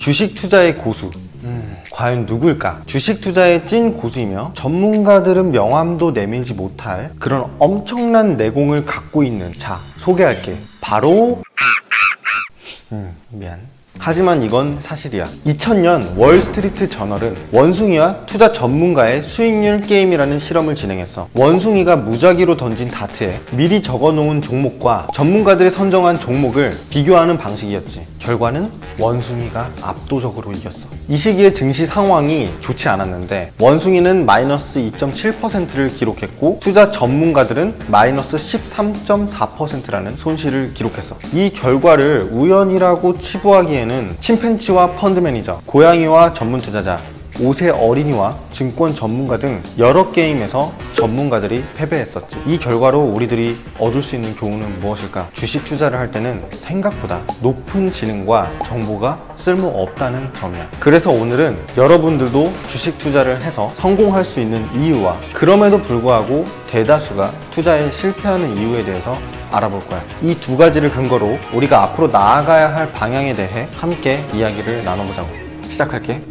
주식 투자의 고수. 과연 누굴까? 주식 투자의 찐 고수이며 전문가들은 명함도 내밀지 못할 그런 엄청난 내공을 갖고 있는, 자, 소개할게. 바로 미안. 하지만 이건 사실이야. 2000년 월스트리트 저널은 원숭이와 투자 전문가의 수익률 게임이라는 실험을 진행했어. 원숭이가 무작위로 던진 다트에 미리 적어놓은 종목과 전문가들이 선정한 종목을 비교하는 방식이었지. 결과는 원숭이가 압도적으로 이겼어. 이 시기에 증시 상황이 좋지 않았는데 원숭이는 마이너스 2.7%를 기록했고 투자 전문가들은 마이너스 13.4%라는 손실을 기록했어. 이 결과를 우연이라고 치부하기에는 침팬지와 펀드 매니저, 고양이와 전문 투자자, 5세 어린이와 증권 전문가 등 여러 게임에서 전문가들이 패배했었지. 이 결과로 우리들이 얻을 수 있는 교훈은 무엇일까? 주식 투자를 할 때는 생각보다 높은 지능과 정보가 쓸모없다는 점이야. 그래서 오늘은 여러분들도 주식 투자를 해서 성공할 수 있는 이유와 그럼에도 불구하고 대다수가 투자에 실패하는 이유에 대해서 알아볼 거야. 이 두 가지를 근거로 우리가 앞으로 나아가야 할 방향에 대해 함께 이야기를 나눠보자고. 시작할게.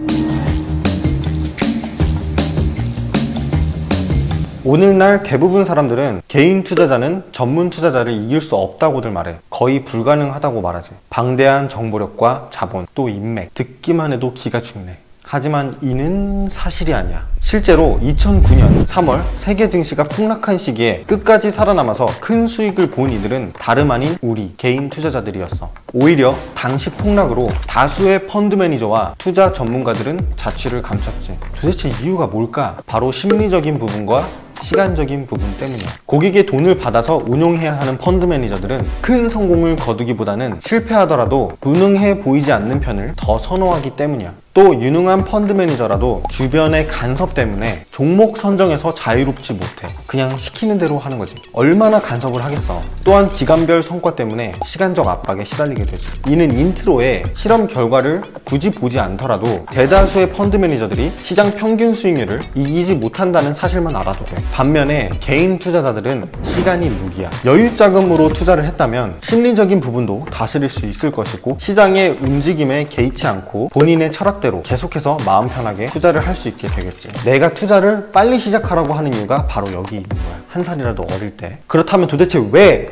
오늘날 대부분 사람들은 개인 투자자는 전문 투자자를 이길 수 없다고들 말해. 거의 불가능하다고 말하지. 방대한 정보력과 자본, 또 인맥, 듣기만 해도 기가 죽네. 하지만 이는 사실이 아니야. 실제로 2009년 3월 세계 증시가 폭락한 시기에 끝까지 살아남아서 큰 수익을 본 이들은 다름 아닌 우리 개인 투자자들이었어. 오히려 당시 폭락으로 다수의 펀드 매니저와 투자 전문가들은 자취를 감췄지. 도대체 이유가 뭘까? 바로 심리적인 부분과 시간적인 부분 때문이야. 고객의 돈을 받아서 운용해야 하는 펀드 매니저들은 큰 성공을 거두기보다는 실패하더라도 무능해 보이지 않는 편을 더 선호하기 때문이야. 또 유능한 펀드 매니저라도 주변의 간섭 때문에 종목 선정에서 자유롭지 못해. 그냥 시키는 대로 하는 거지. 얼마나 간섭을 하겠어. 또한 기간별 성과 때문에 시간적 압박에 시달리게 되지. 이는 인트로에 실험 결과를 굳이 보지 않더라도 대다수의 펀드 매니저들이 시장 평균 수익률을 이기지 못한다는 사실만 알아도 돼. 반면에 개인 투자자들은 시간이 무기야. 여유 자금으로 투자를 했다면 심리적인 부분도 다스릴 수 있을 것이고 시장의 움직임에 개의치 않고 본인의 철학대로 계속해서 마음 편하게 투자를 할 수 있게 되겠지. 내가 투자를 빨리 시작하라고 하는 이유가 바로 여기 있는 거야. 한 살이라도 어릴 때. 그렇다면 도대체 왜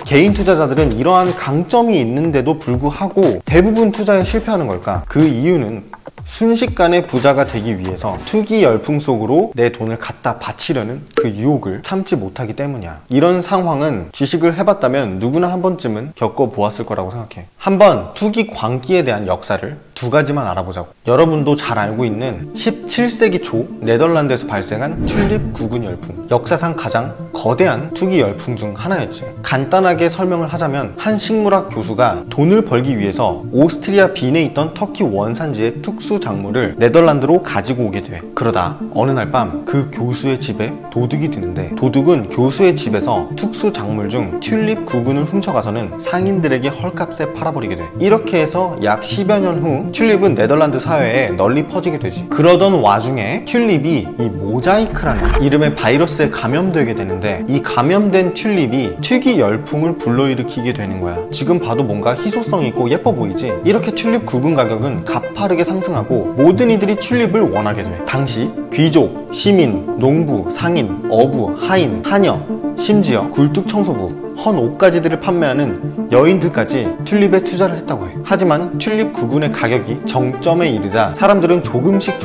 개인 투자자들은 이러한 강점이 있는데도 불구하고 대부분 투자에 실패하는 걸까? 그 이유는 순식간에 부자가 되기 위해서 투기 열풍 속으로 내 돈을 갖다 바치려는 그 유혹을 참지 못하기 때문이야. 이런 상황은 주식을 해봤다면 누구나 한 번쯤은 겪어보았을 거라고 생각해. 한번 투기 광기에 대한 역사를 두 가지만 알아보자고. 여러분도 잘 알고 있는 17세기 초 네덜란드에서 발생한 튤립 구근 열풍. 역사상 가장 거대한 투기 열풍 중 하나였지. 간단하게 설명을 하자면 한 식물학 교수가 돈을 벌기 위해서 오스트리아 빈에 있던 터키 원산지의 특수 작물을 네덜란드로 가지고 오게 돼. 그러다 어느 날 밤 그 교수의 집에 도둑이 드는데 도둑은 교수의 집에서 특수 작물 중 튤립 구근을 훔쳐가서는 상인들에게 헐값에 팔아버리게 돼. 이렇게 해서 약 10여 년 후 튤립은 네덜란드 사회에 널리 퍼지게 되지. 그러던 와중에 튤립이 이 모자이크라는 이름의 바이러스에 감염되게 되는데 이 감염된 튤립이 투기 열풍을 불러일으키게 되는 거야. 지금 봐도 뭔가 희소성 있고 예뻐 보이지? 이렇게 튤립 구근 가격은 가파르게 상승하고 모든 이들이 튤립을 원하게 돼. 당시 귀족, 시민, 농부, 상인, 어부, 하인, 하녀, 심지어 굴뚝 청소부, 헌 옷가지들을 판매하는 여인들까지 튤립에 투자를 했다고 해. 하지만 튤립 구근의 가격이 정점에 이르자 사람들은 조금씩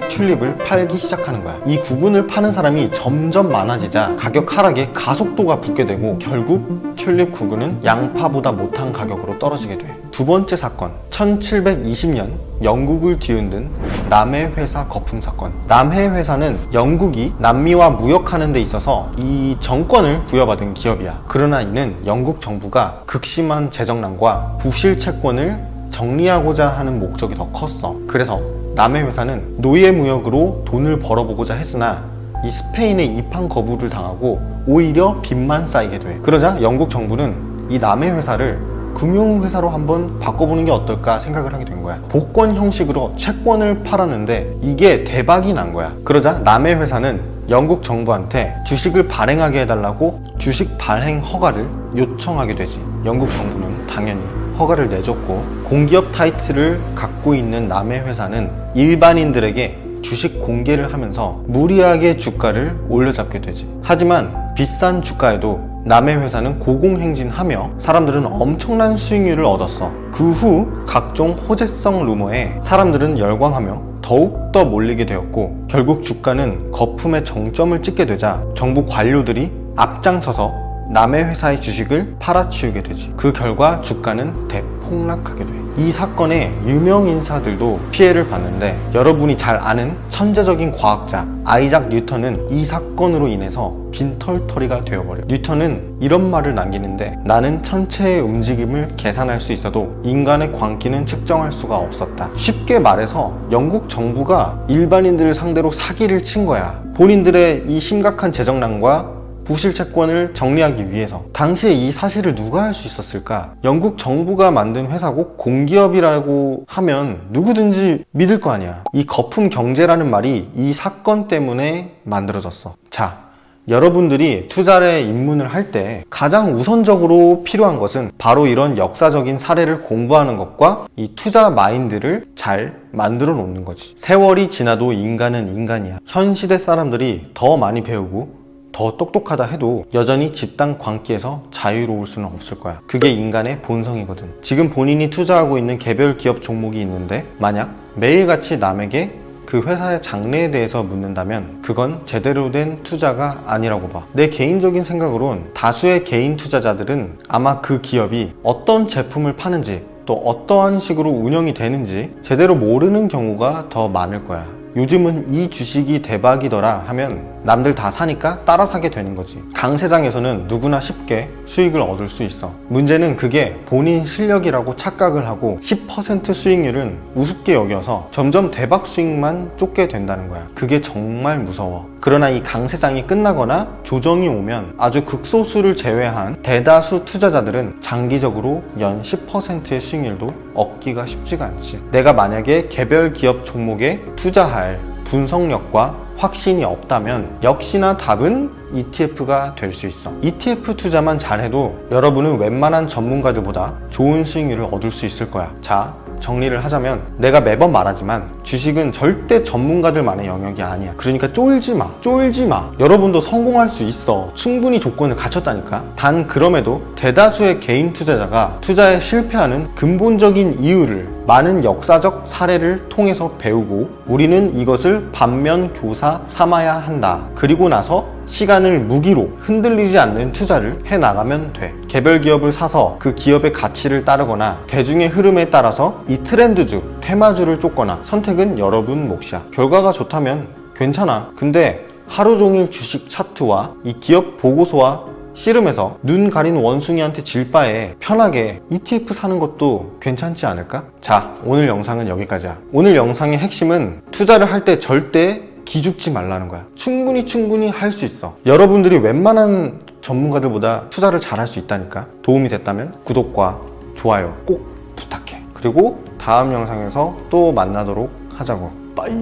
튤립을 팔기 시작하는 거야. 이 구근을 파는 사람이 점점 많아지자 가격 하락에 가속도가 붙게 되고 결국 튤립 구근은 양파보다 못한 가격으로 떨어지게 돼. 두 번째 사건, 1720년 영국을 뒤흔든 남해 회사 거품 사건. 남해 회사는 영국이 남미와 무역하는 데 있어서 이 정권을 부여받은 기업이야. 그러나 이는 영국 정부가 극심한 재정난과 부실 채권을 정리하고자 하는 목적이 더 컸어. 그래서 남해 회사는 노예 무역으로 돈을 벌어보고자 했으나 이 스페인의 입항 거부를 당하고 오히려 빚만 쌓이게 돼. 그러자 영국 정부는 이 남해 회사를 금융회사로 한번 바꿔보는 게 어떨까 생각을 하게 된 거야. 복권 형식으로 채권을 팔았는데 이게 대박이 난 거야. 그러자 남해 회사는 영국 정부한테 주식을 발행하게 해달라고 주식 발행 허가를 요청하게 되지. 영국 정부는 당연히 허가를 내줬고, 공기업 타이틀을 갖고 있는 남의 회사는 일반인들에게 주식 공개를 하면서 무리하게 주가를 올려잡게 되지. 하지만 비싼 주가에도 남의 회사는 고공행진하며 사람들은 엄청난 수익률을 얻었어. 그 후 각종 호재성 루머에 사람들은 열광하며 더욱더 몰리게 되었고, 결국 주가는 거품의 정점을 찍게 되자 정부 관료들이 앞장서서 남의 회사의 주식을 팔아치우게 되지. 그 결과 주가는 대폭락하게 돼. 이 사건에 유명 인사들도 피해를 봤는데, 여러분이 잘 아는 천재적인 과학자 아이작 뉴턴은 이 사건으로 인해서 빈털터리가 되어버려. 뉴턴은 이런 말을 남기는데, 나는 천체의 움직임을 계산할 수 있어도 인간의 광기는 측정할 수가 없었다. 쉽게 말해서 영국 정부가 일반인들을 상대로 사기를 친 거야. 본인들의 이 심각한 재정난과 부실 채권을 정리하기 위해서. 당시에 이 사실을 누가 할 수 있었을까? 영국 정부가 만든 회사고 공기업이라고 하면 누구든지 믿을 거 아니야. 이 거품 경제라는 말이 이 사건 때문에 만들어졌어. 자, 여러분들이 투자에 입문을 할 때 가장 우선적으로 필요한 것은 바로 이런 역사적인 사례를 공부하는 것과 이 투자 마인드를 잘 만들어 놓는 거지. 세월이 지나도 인간은 인간이야. 현 시대 사람들이 더 많이 배우고 더 똑똑하다 해도 여전히 집단 광기에서 자유로울 수는 없을 거야. 그게 인간의 본성이거든. 지금 본인이 투자하고 있는 개별 기업 종목이 있는데, 만약 매일같이 남에게 그 회사의 장래에 대해서 묻는다면 그건 제대로 된 투자가 아니라고 봐. 내 개인적인 생각으론 다수의 개인 투자자들은 아마 그 기업이 어떤 제품을 파는지, 또 어떠한 식으로 운영이 되는지 제대로 모르는 경우가 더 많을 거야. 요즘은 이 주식이 대박이더라 하면 남들 다 사니까 따라 사게 되는 거지. 강세장에서는 누구나 쉽게 수익을 얻을 수 있어. 문제는 그게 본인 실력이라고 착각을 하고 10% 수익률은 우습게 여겨서 점점 대박 수익만 쫓게 된다는 거야. 그게 정말 무서워. 그러나 이 강세장이 끝나거나 조정이 오면 아주 극소수를 제외한 대다수 투자자들은 장기적으로 연 10%의 수익률도 얻기가 쉽지가 않지. 내가 만약에 개별 기업 종목에 투자할 분석력과 확신이 없다면 역시나 답은 ETF가 될 수 있어. ETF 투자만 잘해도 여러분은 웬만한 전문가들보다 좋은 수익률을 얻을 수 있을 거야. 자, 정리를 하자면 내가 매번 말하지만 주식은 절대 전문가들만의 영역이 아니야. 그러니까 쫄지 마. 여러분도 성공할 수 있어. 충분히 조건을 갖췄다니까. 단 그럼에도 대다수의 개인 투자자가 투자에 실패하는 근본적인 이유를 많은 역사적 사례를 통해서 배우고, 우리는 이것을 반면교사 삼아야 한다. 그리고 나서 시간을 무기로 흔들리지 않는 투자를 해나가면 돼. 개별 기업을 사서 그 기업의 가치를 따르거나 대중의 흐름에 따라서 이 트렌드주, 테마주를 쫓거나 선택은 여러분 몫이야. 결과가 좋다면 괜찮아. 근데 하루 종일 주식 차트와 이 기업 보고서와 씨름해서 눈 가린 원숭이한테 질 바에 편하게 ETF 사는 것도 괜찮지 않을까? 자, 오늘 영상은 여기까지야. 오늘 영상의 핵심은 투자를 할 때 절대 기죽지 말라는 거야. 충분히 할 수 있어. 여러분들이 웬만한 전문가들보다 투자를 잘할 수 있다니까. 도움이 됐다면 구독과 좋아요 꼭 부탁해. 그리고 다음 영상에서 또 만나도록 하자고. 빠이.